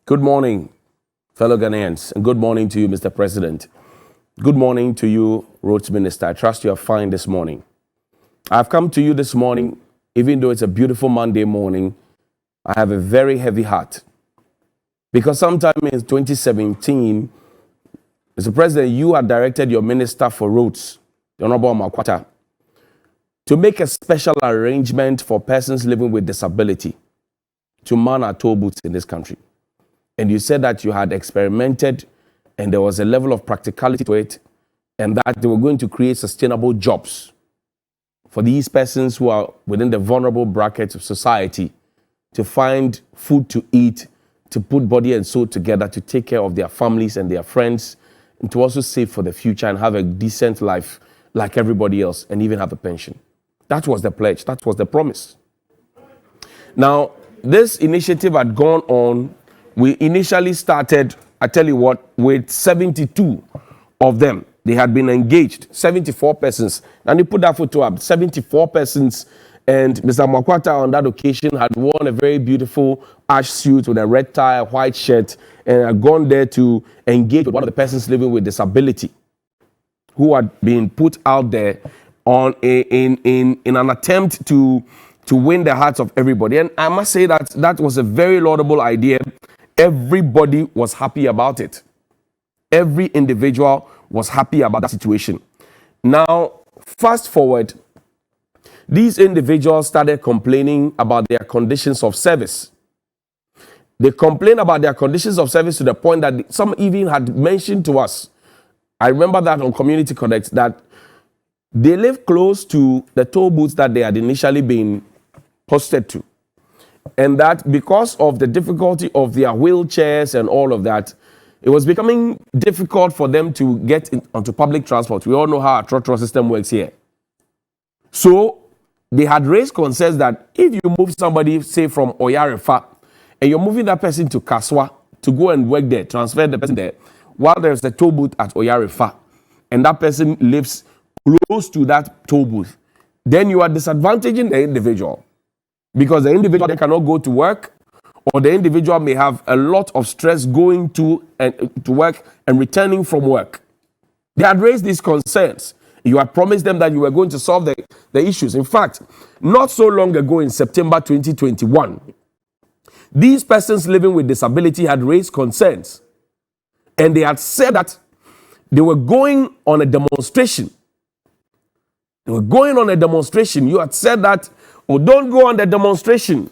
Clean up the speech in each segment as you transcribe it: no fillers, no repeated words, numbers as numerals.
Good morning, fellow Ghanaians, and good morning to you, Mr. President. Good morning to you, Roads Minister. I trust you are fine this morning. I've come to you this morning, even though it's a beautiful Monday morning, I have a very heavy heart. Because sometime in 2017, Mr. President, you had directed your Minister for Roads, the Honorable Makwata, to make a special arrangement for persons living with disability to man our tollbooths in this country. And you said that you had experimented and there was a level of practicality to it and that they were going to create sustainable jobs for these persons who are within the vulnerable brackets of society to find food to eat, to put body and soul together, to take care of their families and their friends, and to also save for the future and have a decent life like everybody else and even have a pension. That was the pledge. That was the promise. Now, this initiative had gone on. We initially started, I tell you what, with 72 of them. They had been engaged, 74 persons. And you put that photo up, 74 persons. And Mr. Makwata on that occasion had worn a very beautiful ash suit with a red tie, a white shirt, and had gone there to engage with one of the persons living with disability who had been put out there on in an attempt to win the hearts of everybody. And I must say that that was a very laudable idea. Everybody was happy about it. Every individual was happy about that situation. Now, fast forward, these individuals started complaining about their conditions of service. They complained about their conditions of service to the point that some even had mentioned to us, I remember that on Community Connect, that they live close to the toll booths that they had initially been posted to. And that because of the difficulty of their wheelchairs and all of that, it was becoming difficult for them to get onto public transport. We all know how our trotro system works here. So they had raised concerns that if you move somebody, say from Oyarefa, and you're moving that person to Kaswa to go and work there, transfer the person there, while there's a toll booth at Oyarefa, and that person lives close to that toll booth, then you are disadvantaging the individual. Because the individual they cannot go to work, or the individual may have a lot of stress going to work and returning from work. They had raised these concerns. You had promised them that you were going to solve the issues. In fact, not so long ago in September 2021, these persons living with disability had raised concerns. And they had said that they were going on a demonstration. They were going on a demonstration. You had said that, oh, don't go on the demonstration.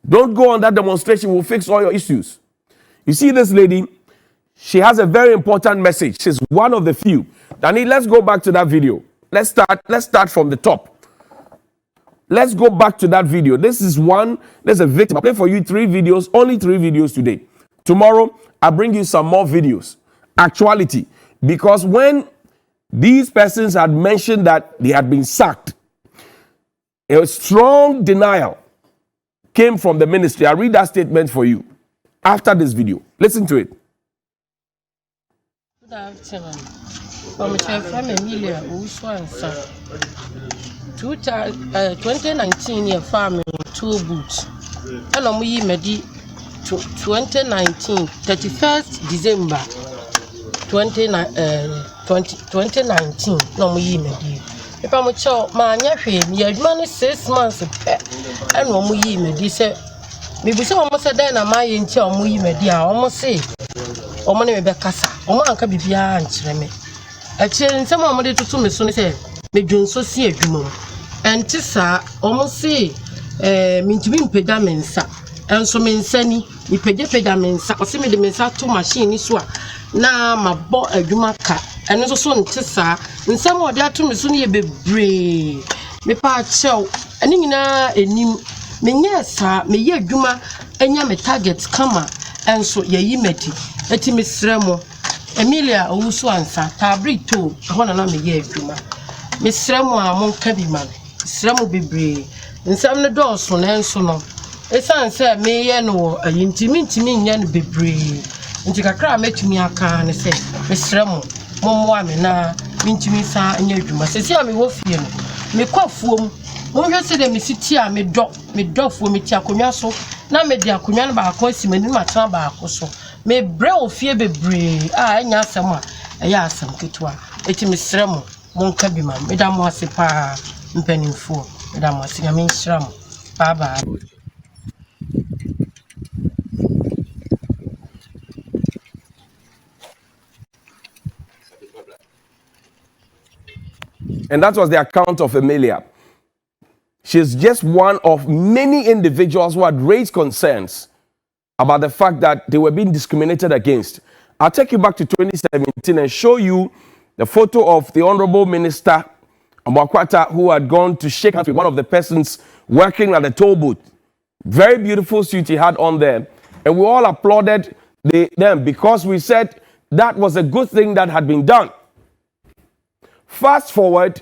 Don't go on that demonstration. We'll fix all your issues. You see this lady, she has a very important message. She's one of the few. Danny, let's go back to that video. Let's start from the top. Let's go back to that video. This is one, there's a victim. I play for you 3 videos, only 3 videos today. Tomorrow, I'll bring you some more videos. Actuality. Because when these persons had mentioned that they had been sacked, a strong denial came from the ministry. I'll read that statement for you after this video. Listen to it. Good afternoon. From Emilia Uswansa. 2019 year farming Tollbooth. And I'm medi 2019, 31st December 2019. No medi. If I'm a child, my nephew, your money 6 months and no me medi say. Maybe so almost a day na my inch or me medi. I almost say, or money be casa, or man can be behind me. Actually, some of the two me soon say, me don't so see a human. And Tissa almost say, mean to be pedamensa, and so mean sunny, me pedamensa, or see me the mensa to machine is what. Now my boy a Jumaka, and also soon Tissa, and some of the two me soon be brave. Me part show, and in a new me yes, me ye Juma, and ya me targets come, and so ye meti, eti Miss Remo, Emilia Uswansa, Tabrito, one and me ye Juma. Miss Remo among Cabiman. Sramu bebre nsam ne dɔɔso na nso no esan sɛ meyɛ no ayintimi nya no bebre nti kakra metumi aka ne sɛ mesramu mommoa me na mentimi sa nya adwuma sɛ a me wɔ fie no me kwafuom monhwɛ sɛ de me siti a me dɔfuo me ti akonwa so na me di akonwa no baako asi mani ma tena baako so me bre ofie bebre a enya asem a eya asem ketua eti me srɛ mo monka bi ma me da mo ase pa mpanimfo me da mo ase nya me nhyira mo bye bye. And that was the account of Emilia. She's just one of many individuals who had raised concerns about the fact that they were being discriminated against. I'll take you back to 2017 and show you the photo of the Honorable Minister Amwakwata, who had gone to shake hands with one of the persons working at the Tollbooth. Very beautiful suit he had on there. And we all applauded them because we said that was a good thing that had been done. Fast forward,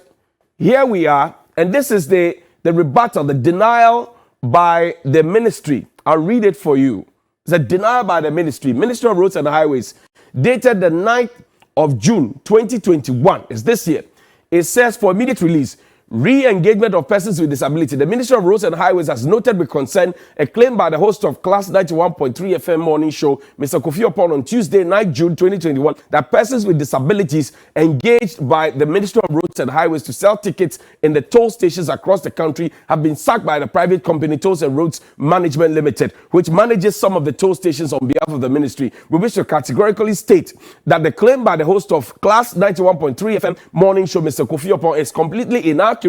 here we are, and this is the rebuttal, the denial by the ministry. I'll read it for you. It's a denial by the ministry. Ministry of Roads and Highways, dated the 9th of June, 2021, is this year. It says for immediate release, re-engagement of persons with disability. The Ministry of Roads and Highways has noted with concern a claim by the host of Class 91.3 FM morning show, Mr. Kofi Opon, on Tuesday, 9 June 2021, that persons with disabilities engaged by the Ministry of Roads and Highways to sell tickets in the toll stations across the country have been sacked by the private company Tolls and Roads Management Limited, which manages some of the toll stations on behalf of the ministry. We wish to categorically state that the claim by the host of Class 91.3 FM morning show, Mr. Kofi Opon, is completely inaccurate,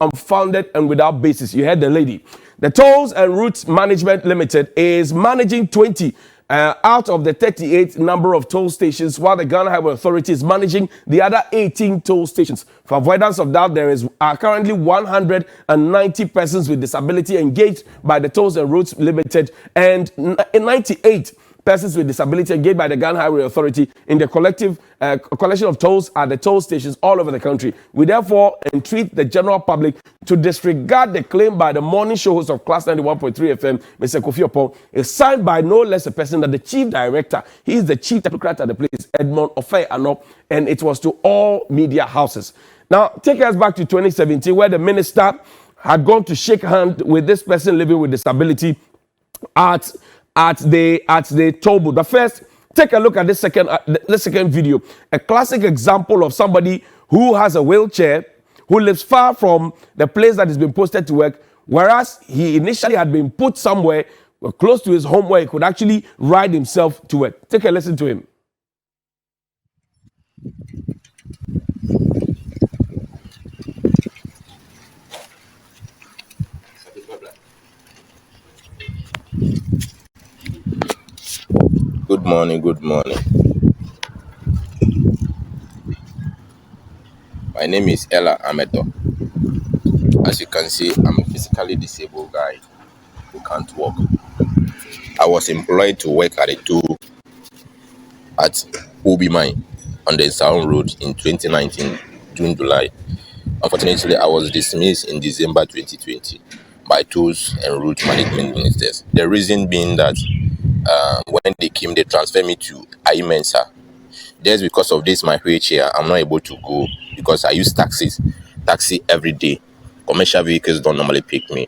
unfounded, and without basis. You heard the lady. The Tolls and Routes Management Limited is managing 20 out of the 38 number of toll stations, while the Ghana Highway Authority is managing the other 18 toll stations. For avoidance of doubt, there are currently 190 persons with disability engaged by the Tolls and Routes Limited and 98 persons with disability engaged by the Ghana Highway Authority in the collective collection of tolls at the toll stations all over the country. We therefore entreat the general public to disregard the claim by the morning show host of Class 91.3 FM, Mr. Kofi Opon, is signed by no less a person than the chief director. He is the chief technocrat at the place, Edmond Ofei Anop, and it was to all media houses. Now, take us back to 2017, where the minister had gone to shake hands with this person living with disability at the Tollbooth. But first, take a look at this second video. A classic example of somebody who has a wheelchair, who lives far from the place that has been posted to work, whereas he initially had been put somewhere close to his home where he could actually ride himself to work. Take a listen to him. Good morning, good morning. My name is Ella Ameto. As you can see, I'm a physically disabled guy who can't walk. I was employed to work at a tool at Obi Mine on the Sound Road in 2019, June, July. Unfortunately, I was dismissed in December 2020 by Tools and Route Management Ministers. The reason being that when they came, they transferred me to Imensa. Just because of this, my wheelchair, I'm not able to go because I use taxi every day. Commercial vehicles don't normally pick me,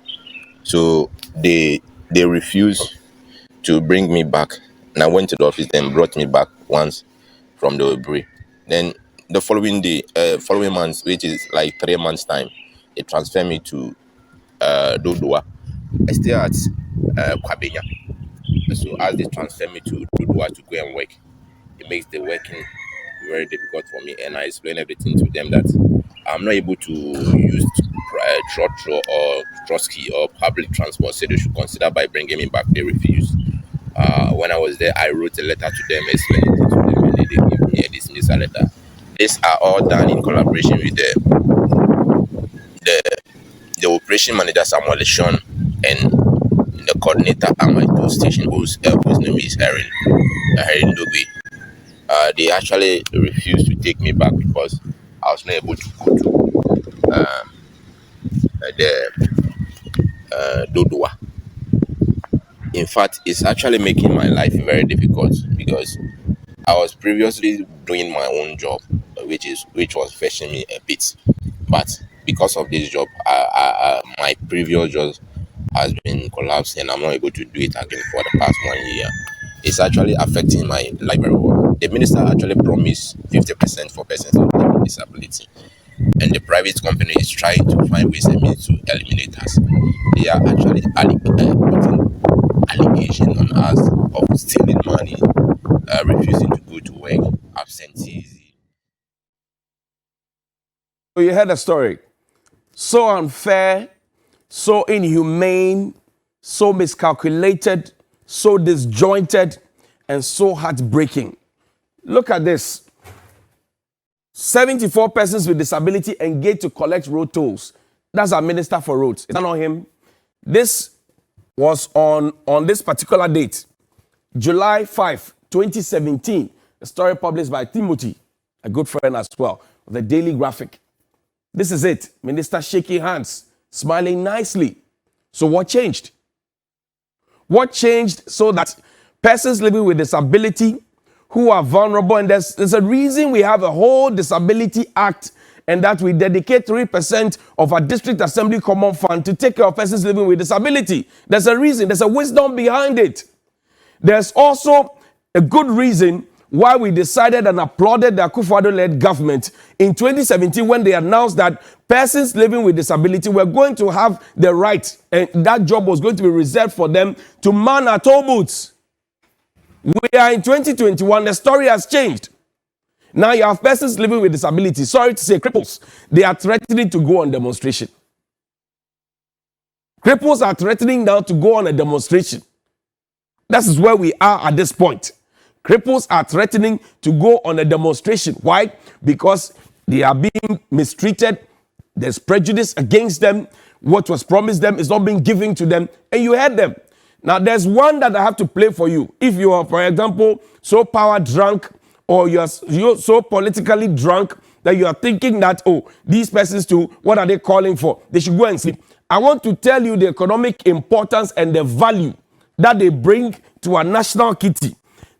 so they refuse to bring me back. And I went to the office, then brought me back once from the Obri. Then the following month, which is like 3 months time, they transfer me to Dodua. I stay at Kwabenya. So as they transfer me to Dodua to go and work, it makes the working very difficult for me, and I explain everything to them that I'm not able to use trotro or trotsky or public transport, so they should consider by bringing me back. They refused. When I was there, I wrote a letter to them, explaining it to them, and they gave me a dismissal letter. These are all done in collaboration with the operation manager Samuel Leshon and the coordinator at my toll station, whose name is Erin Dogbe. They actually refused to take me back because I was not able to go to the Dodua. In fact, it's actually making my life very difficult because I was previously doing my own job, which was fetching me a bit, but because of this job, my previous has been collapsing. I'm not able to do it again for the past 1 year. It's actually affecting my life very well. The minister actually promised 50% for persons with disability, and the private company is trying to find ways and means to eliminate us. They are actually putting allegation on us of stealing money, refusing to go to work, absenteeism. So you heard the story. So unfair, so inhumane, so miscalculated, so disjointed, and so heartbreaking. Look at this. 74 persons with disability engaged to collect road tolls. That's our minister for roads. Is that not him? This was on this particular date, July 5, 2017. A story published by Timothy, a good friend as well, of the Daily Graphic. This is it. Minister shaking hands, smiling nicely. So what changed? What changed so that persons living with disability who are vulnerable, and there's a reason we have a whole Disability Act, and that we dedicate 3% of our district assembly common fund to take care of persons living with disability. There's a reason, there's a wisdom behind it. There's also a good reason why we decided and applauded the Akufo-Addo-led government in 2017 when they announced that persons living with disability were going to have the right, and that job was going to be reserved for them, to man our toll booths. We are in 2021, the story has changed. Now you have persons living with disability, sorry to say cripples, they are threatening to go on demonstration. Cripples are threatening now to go on a demonstration. That is where we are at this point. Cripples are threatening to go on a demonstration. Why? Because they are being mistreated. There's prejudice against them. What was promised them is not being given to them. And you heard them. Now, there's one that I have to play for you. If you are, for example, so power drunk, or you're so politically drunk that you are thinking that, oh, these persons too, what are they calling for? They should go and sleep. I want to tell you the economic importance and the value that they bring to our national kitty.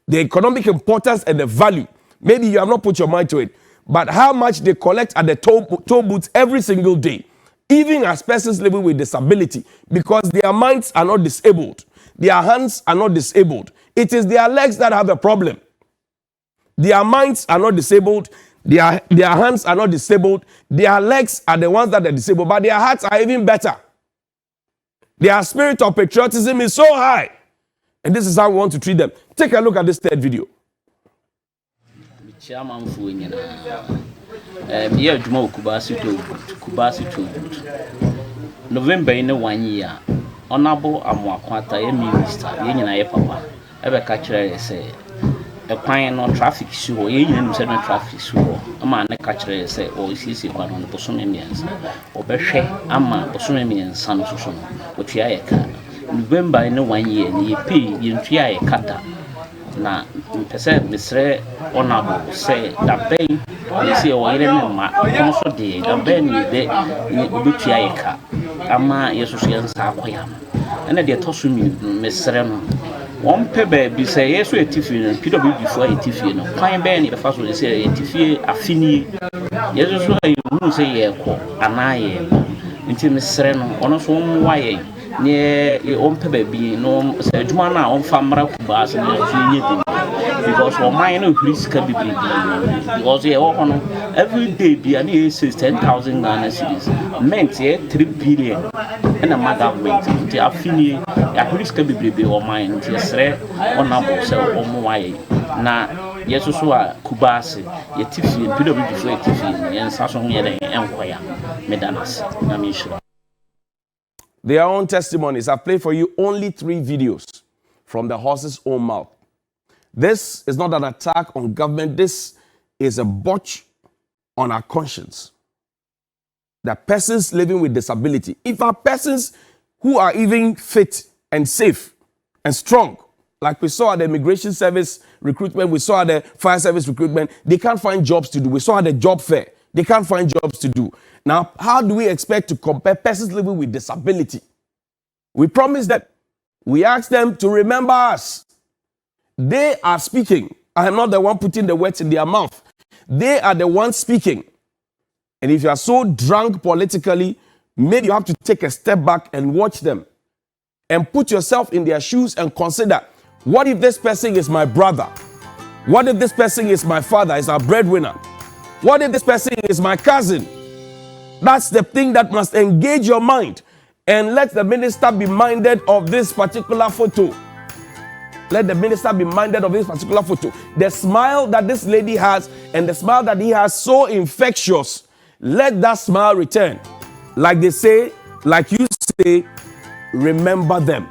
The economic importance and the value. Maybe you have not put your mind to it, but how much they collect at the toll booths every single day, even as persons living with disability, because their minds are not disabled. Their hands are not disabled. It is their legs that have a problem. Their minds are not disabled. Their hands are not disabled. Their legs are the ones that are disabled, but their hearts are even better. Their spirit of patriotism is so high. And this is how we want to treat them. Take a look at this third video. Chairman Funyana, near Jumo Kubasi Tollbooth. November in 1 year, Honorable Amwakwata, a minister, Yenina Papa, ever catcher say, a pine on traffic issue, Yen said no traffic issue, a man a catcher say, or is easy one on the Bosonians, or Beshe, Ama, Bosonian, San Susan, which I can. November in 1 year, ye pay in Tia Kata. Na mpese misre Honorable say that bay, you see, or also did, the ben de Ubitia Ama Yesusians Aquayam. And at the Tosumi, Misreno. One pebe say, yes, we're Tiffin, PW before a Tiffin, Pine Benny, the first one say, a Tiffy, a Fini. Yes, you won't say, and I am. Until Misreno, on us one way. Near your own baby, no, said Jumana on Famra Kubas and because for mine, risk can be because they all every day be an 10,000 Ghana cities meant 3 billion and a government. They are finny, a risk can be or mine, yes, honorable sell or more. Now, yes, so Kubasi, a Tiffy, PW before Tiffy, and Sasson Empire, Medanas, Namisha. Their own testimonies. I've played for you only 3 videos from the horse's own mouth. This is not an attack on government. This is a botch on our conscience. The persons living with disability, if our persons who are even fit and safe and strong, like we saw at the immigration service recruitment, we saw at the fire service recruitment, they can't find jobs to do. We saw at the job fair, they can't find jobs to do. Now, how do we expect to compare persons living with disability? We promise that we ask them to remember us. They are speaking. I am not the one putting the words in their mouth. They are the ones speaking. And if you are so drunk politically, maybe you have to take a step back and watch them and put yourself in their shoes and consider, what if this person is my brother? What if this person is my father, is our breadwinner? What if this person is my cousin? That's the thing that must engage your mind. And let the minister be minded of this particular photo. Let the minister be minded of this particular photo. The smile that this lady has and the smile that he has, so infectious. Let that smile return. Like they say, like you say, remember them.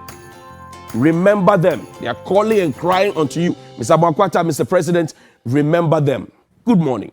Remember them. They are calling and crying unto you. Mr. Bankwata, Mr. President, remember them. Good morning.